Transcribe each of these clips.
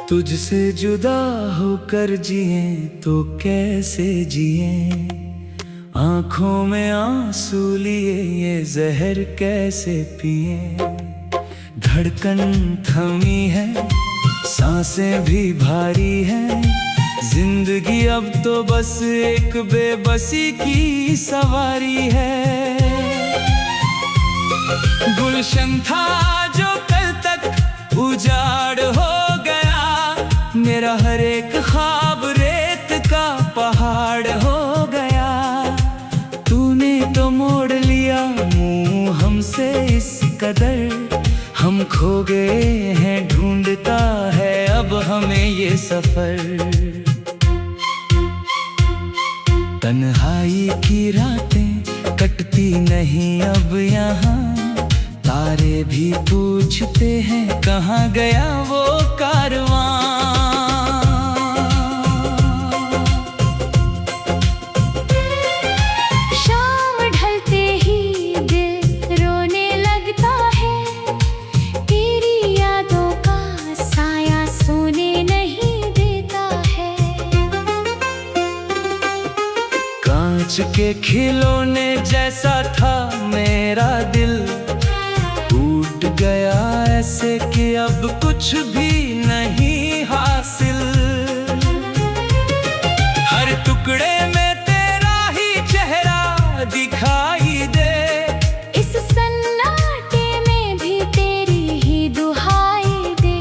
तुझसे जुदा होकर जिए तो कैसे जिए, आंखों में आंसू लिए ये जहर कैसे पिए। धड़कन थमी है, सांसें भी भारी है, जिंदगी अब तो बस एक बेबसी की सवारी है। गुलशन था जो कल तक उजाड़ हो गया, मेरा हर एक ख्वाब रेत का पहाड़ हो गया। तूने तो मोड़ लिया मुंह हमसे इस कदर, हम खो गए हैं ढूंढता है अब हमें ये सफर। तन्हाई की रातें कटती नहीं अब यहाँ, तारे भी पूछते हैं कहाँ गया वो कारवां। शाम ढलते ही दिल रोने लगता है, तेरी यादों का साया सोने नहीं देता है। कांच के खिलौने जैसा था मेरा दिल, टूट गया ऐसे कि अब कुछ भी नहीं हासिल। हर टुकड़े में तेरा ही चेहरा दिखाई दे, इस सन्नाटे में भी तेरी ही दुहाई दे।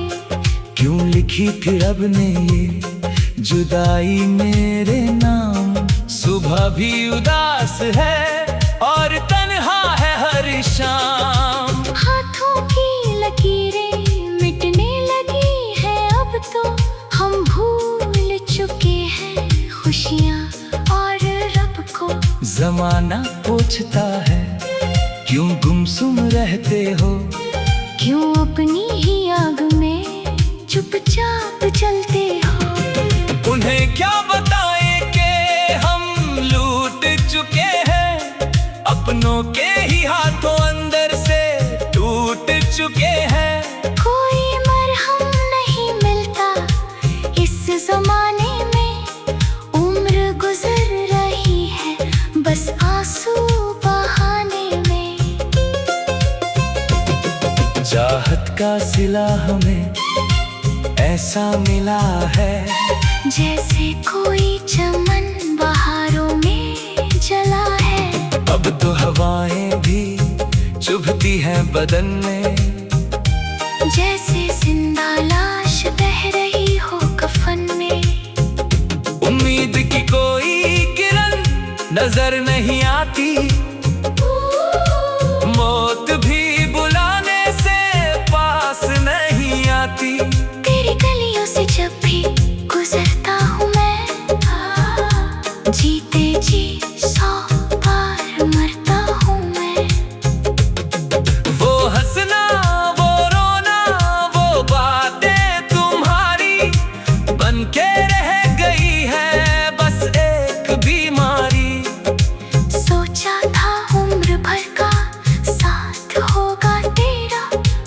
क्यों लिखी थी रब ने ये जुदाई मेरे नाम। सुबह भी उदास है और तन्हा है हर शाम। हाथों की लकीरें मिटने लगी है अब तो, हम भूल चुके हैं खुशियाँ और रब को। जमाना पूछता है क्यों गुमसुम रहते हो, क्यों अपनी ही आग में चुपचाप चलते हो। उन्हें क्या बताएं कि हम लूट चुके हैं, अपनों के ही हाथों अंदर से टूट चुके हैं। कोई मरहम नहीं मिलता इस जमाने में, उम्र गुजर रही है बस आंसू बहाने में। चाहत का सिला हमें ऐसा मिला है, जैसे कोई चमन बहारों में जला है। अब तो हवाएं भी चुभती हैं बदन में, जैसे जिंदा लाश बह रही हो कफन में। उम्मीद की कोई किरण नजर नहीं आती, मौत भी बुलाने से पास नहीं आती। तेरी गलियों से जब भी गुजरता हूँ मैं, जीते जी 100 बार मरता हूँ मैं। वो हंसना वो रोना वो बातें तुम्हारी बन के रह गई है बस एक बीमारी। सोचा था उम्र भर का साथ होगा तेरा,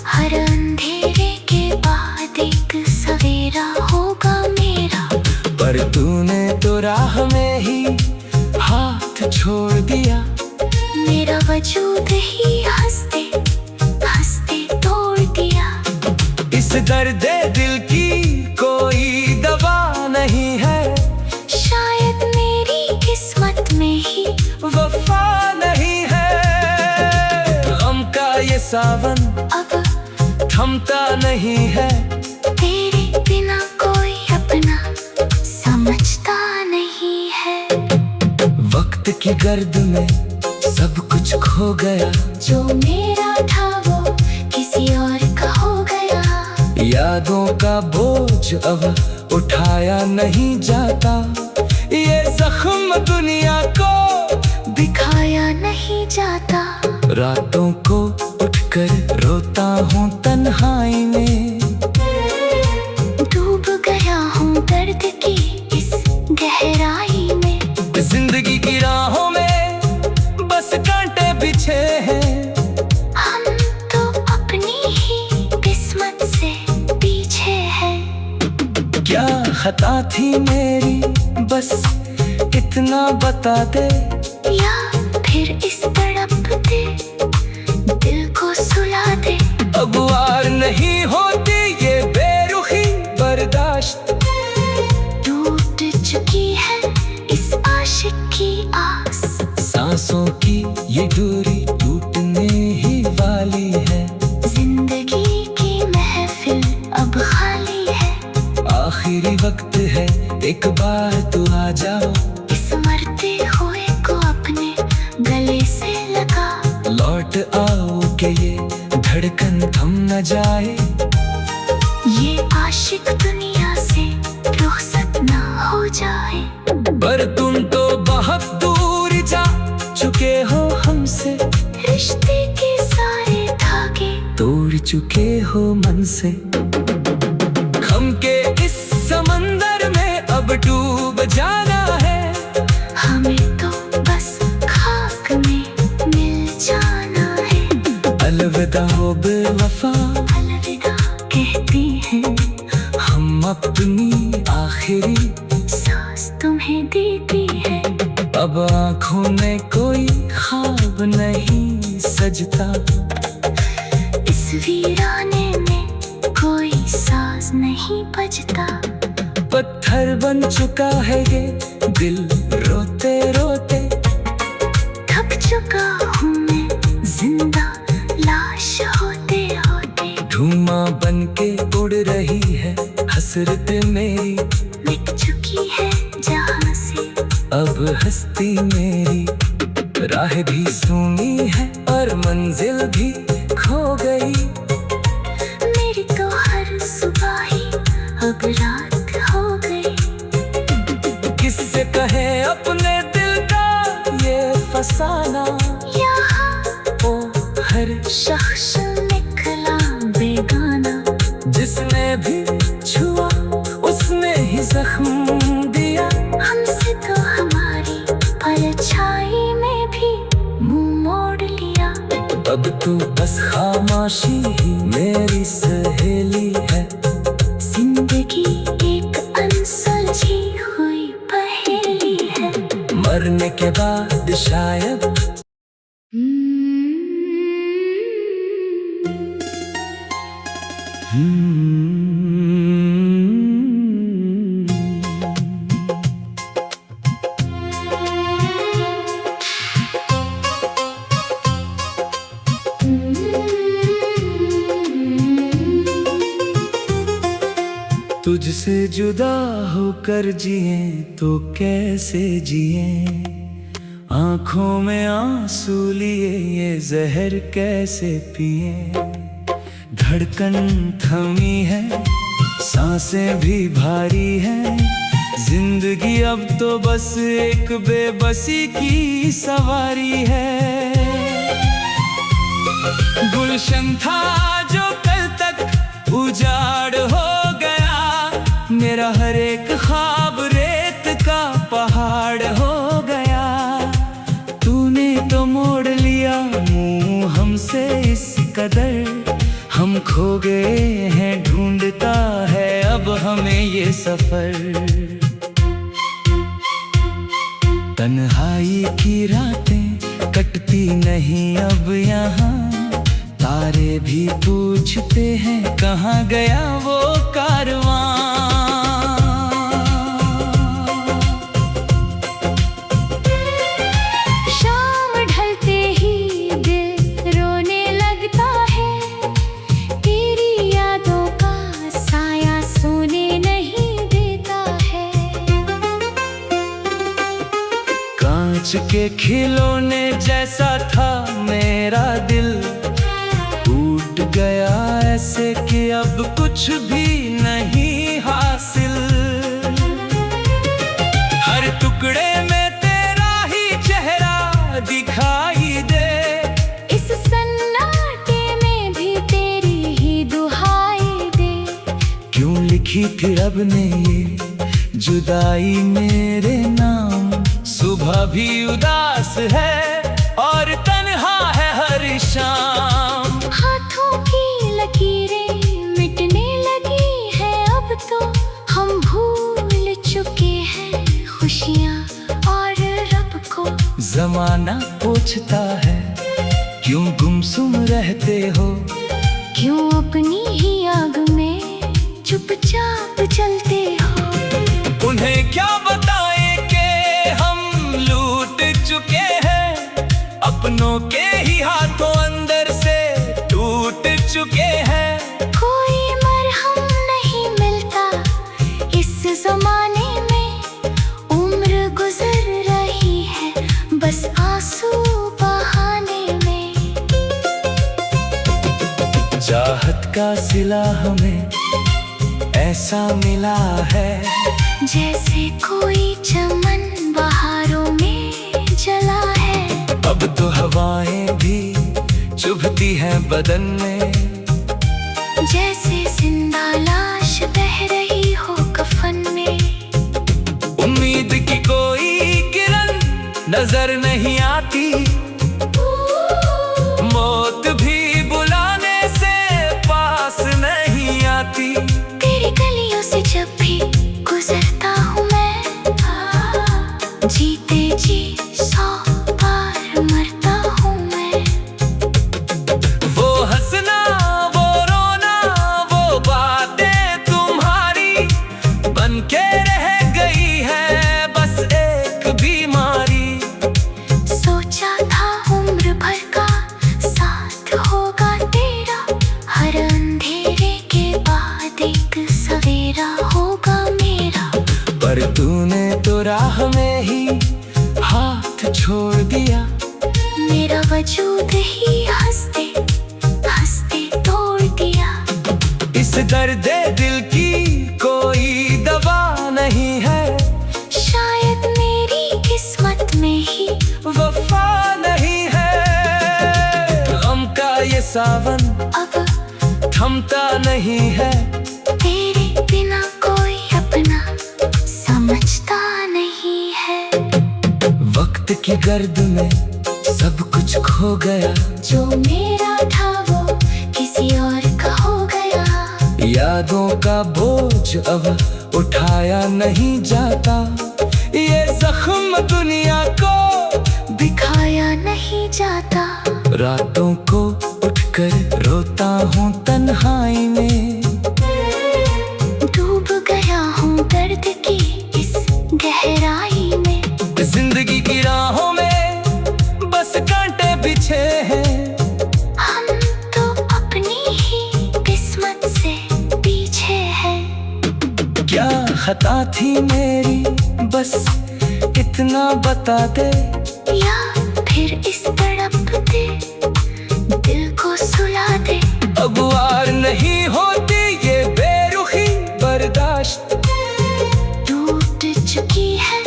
हर अंधेरे के बाद एक सवेरा होगा मेरा। पर तूने तो राह में ही हाथ छोड़ दिया, मेरा वजूद ही हंसते हंसते तोड़ दिया। इस दर्द दिल की कोई दवा नहीं है, शायद मेरी किस्मत में ही वफा नहीं है। गम का ये सावन अब थमता नहीं है, तेरे बिना कोई अपना समझता नहीं है। वक्त की गर्द में सब कुछ खो गया, जो मेरा था वो किसी और का हो गया। यादों का बोझ अब उठाया नहीं जाता, ये जख्म दुनिया को दिखाया नहीं जाता। रातों को उठकर रोता हूँ तन्हाई में, डूब गया हूँ दर्द की इस गहराई में। जिंदगी की राहों में बस कांटे बिछे हैं, हम तो अपनी ही किस्मत से पीछे हैं। क्या खता थी मेरी बस इतना बता दे, या फिर इस तड़पते दिल को सुला दे। अब वार नहीं होती ये बेरुखी बर्दाश्त, टूट चुकी है इस आशिक की आस। सांसों की ये दूरी टूटने ही वाली है, जिंदगी की महफिल अब खाली है। आखिरी वक्त है एक बार तू आ जाओ, इस मरते हुए को अपने गले से लगा। लौट आओ के ये धड़कन थम न जाए, ये आशिक दुनिया से रुखसत ना हो जाए। पर तुम तो बहुत दूर जा चुके हो हमसे, रिश्ते के सारे धागे तोड़ चुके हो मन से। गम के इस समंदर में अब डूब जाना है, हमें तो बस खाक में मिल जाना है। अलविदा हो बेवफा, अलविदा कहती हैं, हम अपनी आखिरी सांस तुम्हें देती है। अब आँखों में कोई ख्वाब नहीं सजता, इस वीराने में कोई साज नहीं बजता। पत्थर बन चुका है ये दिल रोते रोते, थक चुका हूँ मैं जिंदा लाश होते होते। धुआं बन के उड़ रही है हसरत मेरी, मिट चुकी है जहाँ से अब हस्ती मेरी। राह भी सूनी है और मंजिल भी खो गई, मेरी तो हर सुबह ही अब रात हो गई। किससे कहे अपने दिल का ये फसाना, यहाँ ओ हर शख्स निकला बेगाना। जिसने भी छुआ उसने ही जख्म दिया, हमसे तो हमारी परछाई में भी मुंह मोड़ लिया। अब तू बस खामोशी ही मेरी सहेली है, जिंदगी एक अनसुलझी हुई पहेली है। मरने के बाद शायद तुझसे जुदा होकर जिए तो कैसे जिए, आंखों में आंसू लिए ये जहर कैसे पिए। धड़कन थमी है सांसें भी भारी हैं, जिंदगी अब तो बस एक बेबसी की सवारी है। गुलशन था जो कल तक उजाड़ हो गया, मेरा हर एक ख्वाब रेत का पहाड़ हो गया। तूने तो मोड़ लिया मुंह हमसे इस कदर, हम खो गए हैं ढूंढता है अब हमें ये सफर। तन्हाई की रातें कटती नहीं अब यहाँ, तारे भी पूछते हैं कहाँ गया वो कारवां। शाम ढलते ही दिल रोने लगता है, तेरी यादों का साया सोने नहीं देता है। कांच के खिलौने जैसा था मेरा दिल, टूट गया ऐसे कि अब कुछ भी नहीं हासिल। हर टुकड़े में तेरा ही चेहरा दिखाई दे, इस लिखी थी रब ने ये जुदाई मेरे नाम। सुबह भी उदास है और तन्हा है हर शाम। हाथों की लकीरें मिटने लगी है अब तो, हम भूल चुके हैं खुशियाँ और रब को। जमाना पूछता है क्यों गुमसुम रहते हो, क्यों अपनी ही आग में चुपचाप चलते हो। उन्हें क्या बताएं कि हम लूट चुके हैं, अपनों के ही हाथों अंदर से टूट चुके हैं। कोई मरहम नहीं मिलता इस जमाने में, उम्र गुजर रही है बस आंसू बहाने में। चाहत का सिला हमें ऐसा मिला है, जैसे कोई चमन बहारों में जला है। अब तो हवाएं भी चुभती हैं बदन में, जैसे जिंदा लाश बह रही हो कफन में। उम्मीद की कोई किरण नजर नहीं आती, मौत भी बुलाने से पास नहीं आती। तेरी गलियों से जब भी गुजरता हूँ मैं, जीते जी 100 बार मरता हूँ मैं। वो हंसना वो रोना वो बातें तुम्हारी बन के रह गई है बस एक बीमारी। सोचा था उम्र भर का साथ होगा तेरा, हर अंधेरे के बाद एक सवेरा होगा मेरा। पर तूने तो राह में ही हाथ छोड़ दिया, मेरा वजूद ही हंसते हंसते तोड़ दिया। इस दर्द दिल की कोई दवा नहीं है, शायद मेरी किस्मत में ही वफा नहीं है। गम का ये सावन अब थमता नहीं है, तेरे बिना कोई अपना समझता नहीं है। वक्त की गर्द में सब कुछ खो गया, जो मेरा था वो किसी और का हो गया। यादों का बोझ अब उठाया नहीं जाता, ये जख्म दुनिया को दिखाया नहीं जाता। रातों को उठकर रोता हूँ तन्हाई में, डूब गया हूँ दर्द की इस गहराई में। जिंदगी की राहों में बस कांटे बिछे हैं, हम तो अपनी ही किस्मत से पीछे हैं। क्या खता थी मेरी बस इतना बता दे, या फिर इस तड़पते दिल को सुला दे। अब वार नहीं होती ये बेरुखी बर्दाश्त, टूट चुकी है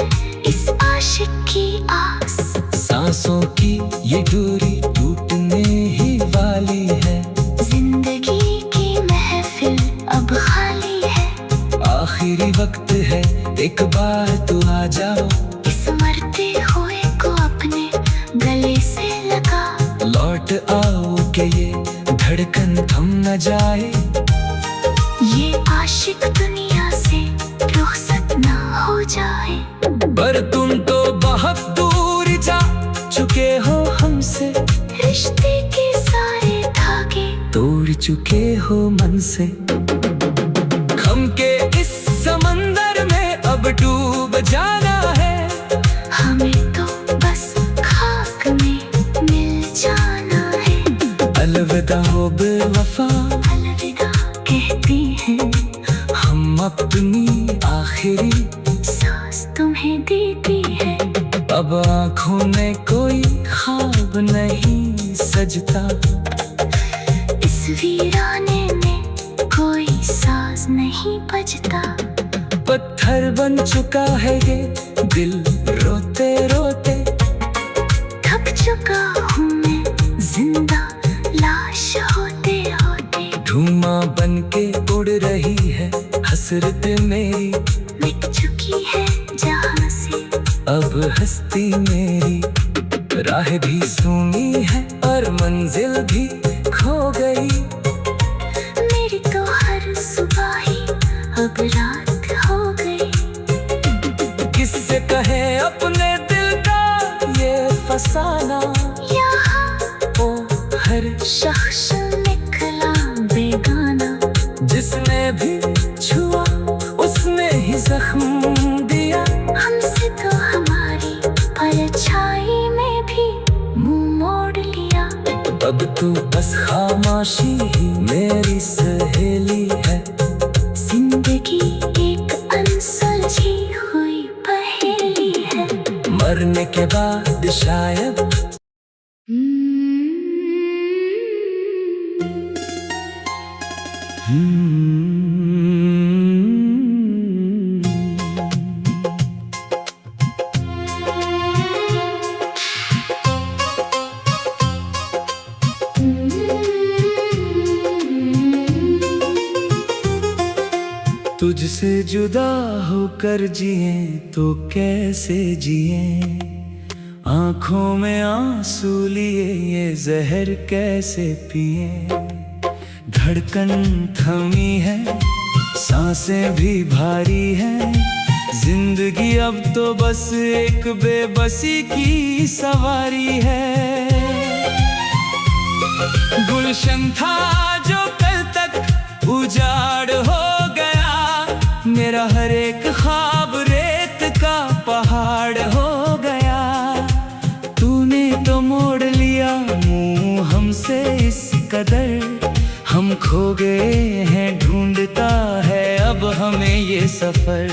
इस आशिक की आस। सांसों की ये दूरी टूटने ही वाली है, जिंदगी की महफिल अब खाली है। आखिरी वक्त है एक बार तू आ जाओ, इस मरते हुए को अपने गले से लगा। लौट आओ के ये धड़कन थम न जाए, ये आशिक दुनिया से रुखसत ना हो जाए। पर तुम तो बहुत दूर जा चुके हो हमसे, रिश्ते के सारे धागे तोड़ चुके हो मन से। गम के इस समंदर में अब डूब जाना है, हमें तो बस खाक में मिल जाना है। अलविदा हो बेवफा अलविदा कहती हैं, हम अपनी आखिरी सांस तुम्हें देती है। अब आँखों में कोई ख्वाब नहीं सजता, इस वीराने में कोई साज नहीं बजता। पत्थर बन चुका है ये दिल रोते रोते, थक चुका हूँ मैं जिंदा लाश होते होते। धुआं बन के उड़ रही है हंस हसरत मेरी मिट चुकी है जहाँ से। अब हस्ती मेरी राह भी सूनी है और मंजिल भी खो गई। मेरी तो हर सुबह ही अब रात हो गई। किससे कहे अपने दिल का ये फसाना, यहाँ ओ हर शख्स निकला बेगाना। जिसने भी छुआ उसने ही जख्म दिया। हमसे तो हमारी परछाई में भी मुंह मोड़ लिया। अब तो बस खामोशी ही मेरी सहेली है। जिंदगी एक अनसुलझी हुई पहेली है। मरने के बाद शायद तुझसे जुदा होकर जिए तो कैसे जिए। आंखों में आंसू लिए ये जहर कैसे पिए। धड़कन थमी है, सांसें भी भारी हैं। जिंदगी अब तो बस एक बेबसी की सवारी है। गुलशन था जो कल तक उजाड़ हो गया। मेरा हर एक ख्वाब रेत का पहाड़ हो गया। तूने तो मोड़ लिया मुंह हमसे इस कदर। हम खो गए हैं, ढूंढता है अब हमें ये सफर।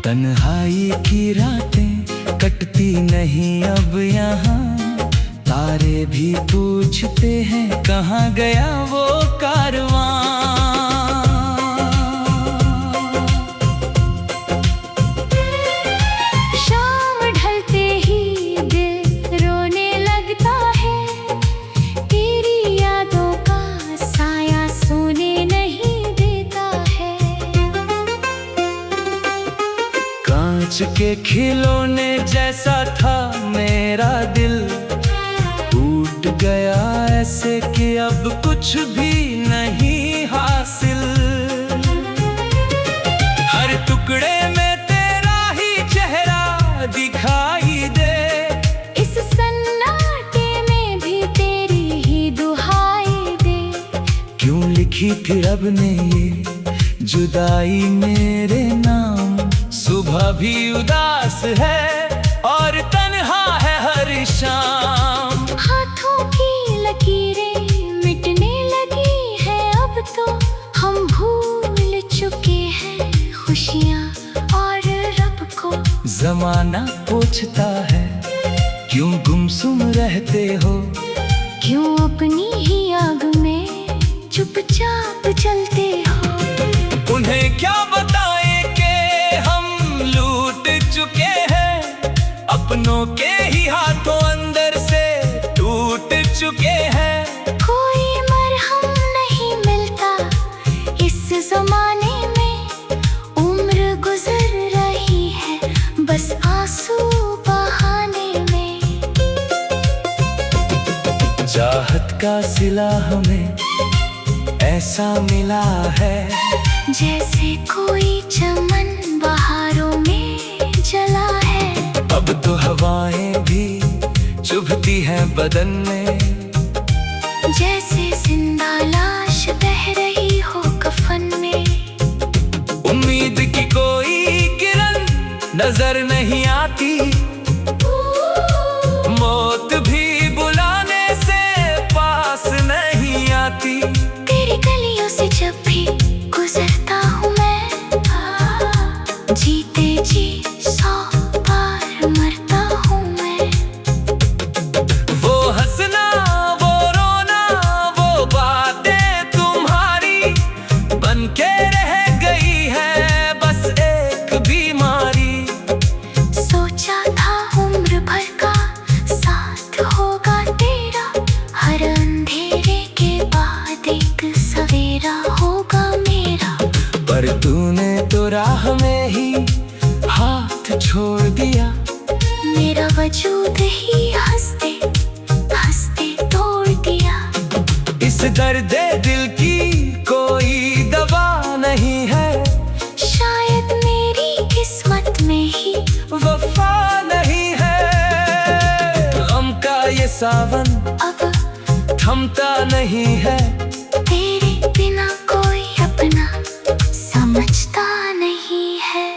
तन्हाई की रातें कटती नहीं अब यहाँ। तारे भी पूछते हैं कहाँ गया वो कारवां। शाम ढलते ही दिल रोने लगता है। तेरी यादों का साया सोने नहीं देता है। कांच के खिलौने जैसा था मेरा दिल। टूट गया ऐसे कि अब कुछ भी नहीं हासिल। हर टुकड़े में तेरा ही चेहरा दिखाई दे। इस सन्नाटे में भी तेरी ही दुहाई दे। क्यों लिखी थी रब ने ये जुदाई मेरे नाम। सुबह भी उदास है और तन्हा है हर शाम। हाथों की लकीरें मिटने लगी है अब तो। हम भूल चुके हैं खुशियाँ और रब को। जमाना पूछता है क्यों गुमसुम रहते हो। क्यों अपनी ही आग में चुपचाप चलते हो। उन्हें क्या बताएं कि हम लूट चुके हैं। अपनों के ही हाथों अंदर से टूट चुके हैं। कोई मरहम नहीं मिलता इस जमाने में। उम्र गुजर रही है बस आंसू बहाने में। चाहत का सिला हमें ऐसा मिला है। जैसे कोई चमन बहारों में जला है। अब तो हवाएं भी चुभती हैं बदन में। जैसे जिंदा लाश बह रही हो कफन में। उम्मीद की कोई किरण नजर नहीं आती। मौत भी बुलाने से पास नहीं आती। तेरी गलियों से जब भी गुजरता हूँ मैं। जीते जी 100 बार मरता हूँ मैं। वो हंसना वो रोना वो बातें तुम्हारी बन के रह गई है बस एक बीमारी। सोचा था वजूद ही हंसते हंसते तोड़ दिया। इस दर्द दिल की कोई दवा नहीं है, शायद मेरी किस्मत में ही वफा नहीं है। गम का ये सावन अब थमता नहीं है, तेरे बिना कोई अपना समझता नहीं है।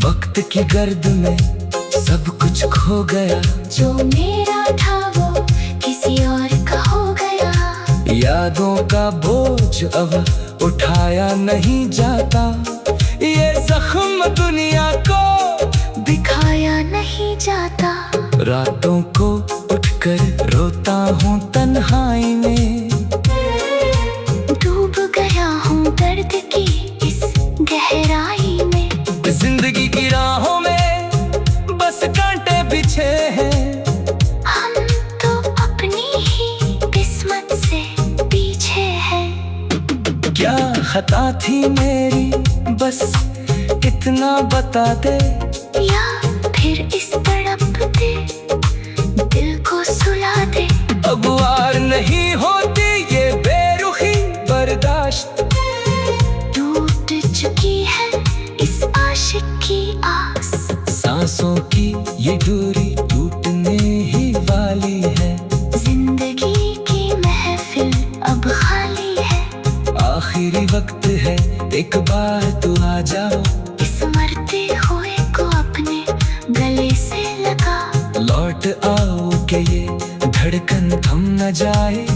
वक्त की गर्द में सब कुछ खो गया, जो मेरा था वो किसी और का हो गया। यादों का बोझ अब उठाया नहीं जाता, ये जख्म दुनिया को दिखाया नहीं जाता। रातों को उठकर रोता हूँ तन्हाई में, डूब गया हूँ दर्द की इस गहराई में। जिंदगी की राहों में बस कांटे बिछे हैं, हम तो अपनी ही किस्मत से पीछे हैं। क्या खता थी मेरी बस इतना बता दे, या फिर इस तड़पते दिल को सुला दे। अब वार नहीं होती ये बेरुखी बर्दाश्त, टूट चुकी है इस आशिक की आस। सांसों की ये दूरी टूटने ही वाली है, जिंदगी की महफिल अब खाली है। आखिरी वक्त है एक बार तू आ जाओ, इस मरते हुए को अपने गले से लगा। लौट आओ के ये धड़कन थम न जाए,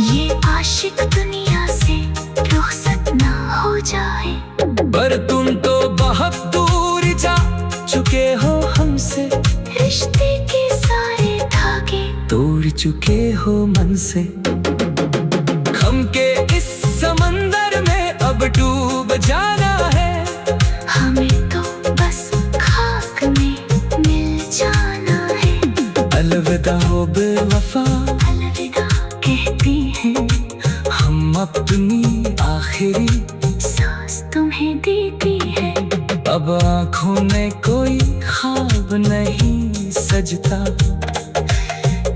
ये आशिक दुनिया से रुखसत ना हो जाए। पर तुम तो बहुत दूर जा चुके हो हमसे, रिश्ते के सारे धागे तोड़ चुके हो मन से। गम के इस समंदर में अब डूब जाना है, हमें तो बस खाक में मिल जाना है। अलविदा हो बेवफा, अलविदा कहते हैं, हम अपनी आखिरी सांस तुम्हें देती है। अब आँखों में कोई ख्वाब नहीं सजता,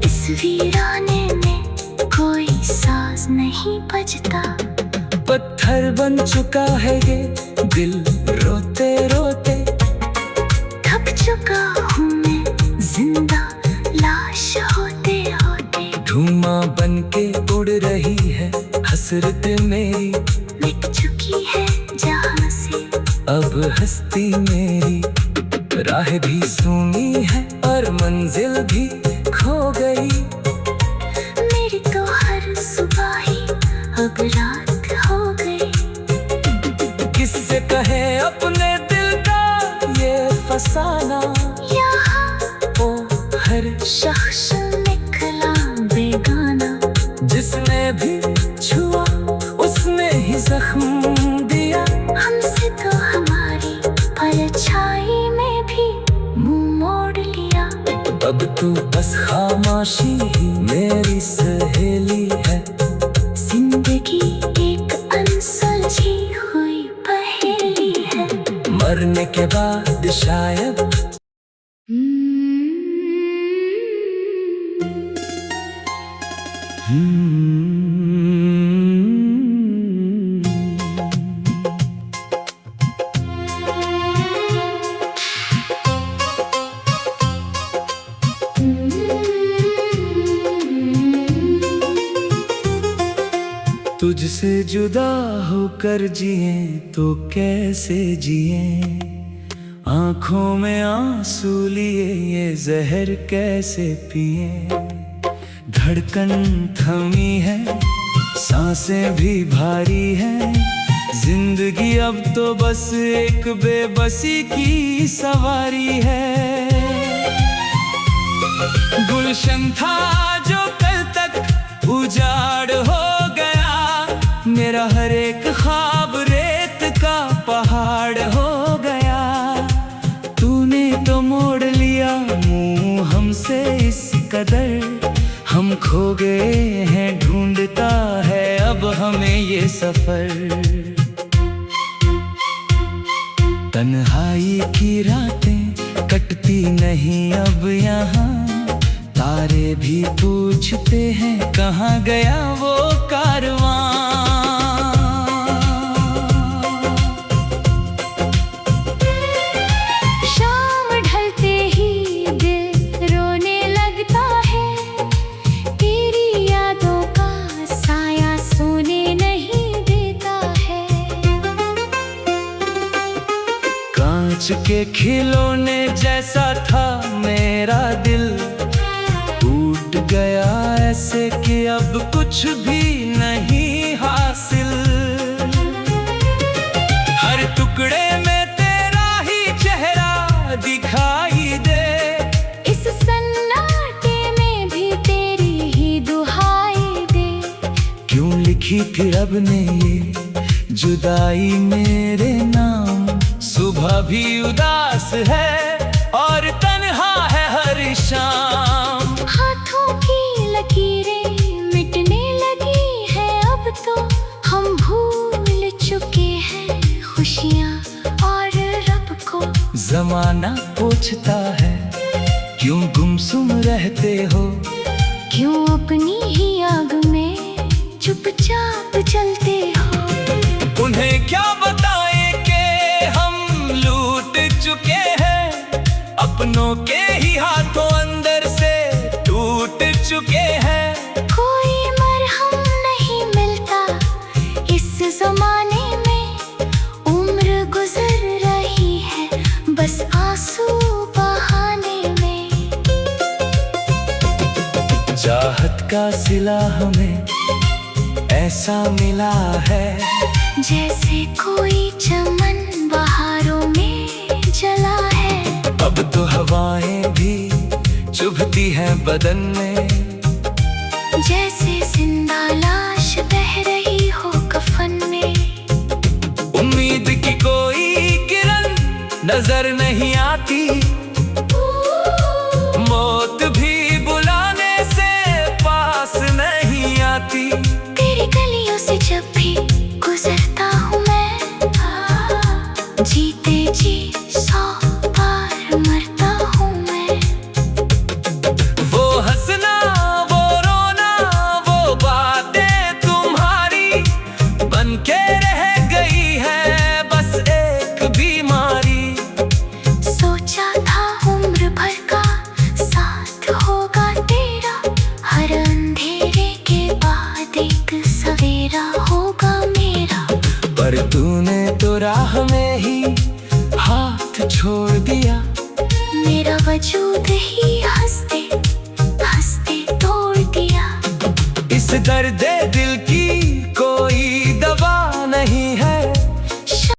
इस वीराने में कोई साज नहीं बजता। पत्थर बन चुका है ये दिल रोते रोते, थक चुका हूँ मैं जिंदा लाश होते होते। धुआं बन के उड़ रही है हसरत मेरी, मिट चुकी है जहाँ से अब हस्ती मेरी। राह भी सूनी है और मंजिल भी खो गई, मेरी तो हर सुबह ही अब रात हो गई। किससे कहे अपने दिल का ये फसाना, यहाँ ओ हर शख्स निकला बेगाना। जिसने भी छुआ उसने ही जख्म दिया, हमसे तो हमारी परछाई में भी मुंह मोड़ लिया। अब तो बस खामोशी ही मेरी सहेली है, जिंदगी एक अनसुलझी हुई पहेली है। मरने के बाद शायद तुझसे जुदा होकर जिए तो कैसे जिए, आंखों में आंसू लिए ये जहर कैसे पिए। धड़कन थमी है सांसें भी भारी है, जिंदगी अब तो बस एक बेबसी की सवारी है। गुलशन था जो कल तक उजाड़ हो गया, मेरा हर एक ख्वाब रेत का पहाड़ हो गया। तूने तो मोड़ लिया मुंह हमसे इस कदर, हम खो गए हैं ढूंढता है अब हमें ये सफर। तन्हाई की रातें कटती बसती नहीं अब यहाँ, तारे भी पूछते हैं कहाँ गया वो कारवां। शाम ढलते ही दिल रोने लगता है, तेरी यादों का साया सोने नहीं देता है। कांच के खिलौने जैसा था मेरा दिल, टूट गया ऐसे कि अब कुछ भी नहीं हासिल। हर टुकड़े में तेरा ही चेहरा दिखाई दे, इस सन्नाटे में भी तेरी ही दुहाई दे। क्यों लिखी थी रब ने ये जुदाई मेरे नाम। सुबह भी उदास है और तन्हा है हर शाम। हाथों की लकीरें मिटने लगी है अब तो, हम भूल चुके हैं खुशियाँ और रब को। जमाना पूछता है क्यों गुमसुम रहते हो, क्यों अपनी ही आग में चुपचाप जलते हो। उन्हें क्या बताएं कि हम लूट चुके हैं, अपनों के ही हाथों अंदर से टूट चुके हैं। कोई मरहम नहीं मिलता इस जमाने में, उम्र गुजर रही है बस आंसू बहाने में। चाहत का सिला हमें ऐसा मिला है, जैसे कोई चमन बहारों में जला है। अब तो हवाएं भी चुभती हैं बदन में, जैसे जिंदा लाश बह रही हो कफन में। उम्मीद की कोई किरण नजर नहीं आती, मौत भी बुलाने से पास नहीं आती। तेरी गलियों से जब भी गुजरता हूँ मैं, जीते जी 100 बार मरता हूँ मैं। वो हंसना वो रोना वो बातें तुम्हारी बन के रह गई है बस एक बीमारी। सोचा था उम्र भर का साथ होगा तेरा, हर अंधेरे के बाद एक सवेरा होगा मेरा। पर तूने तो राह में ही हाथ छोड़ दिया, मेरा वजूद ही हंसते हंसते तोड़ दिया। इस दर्द दिल की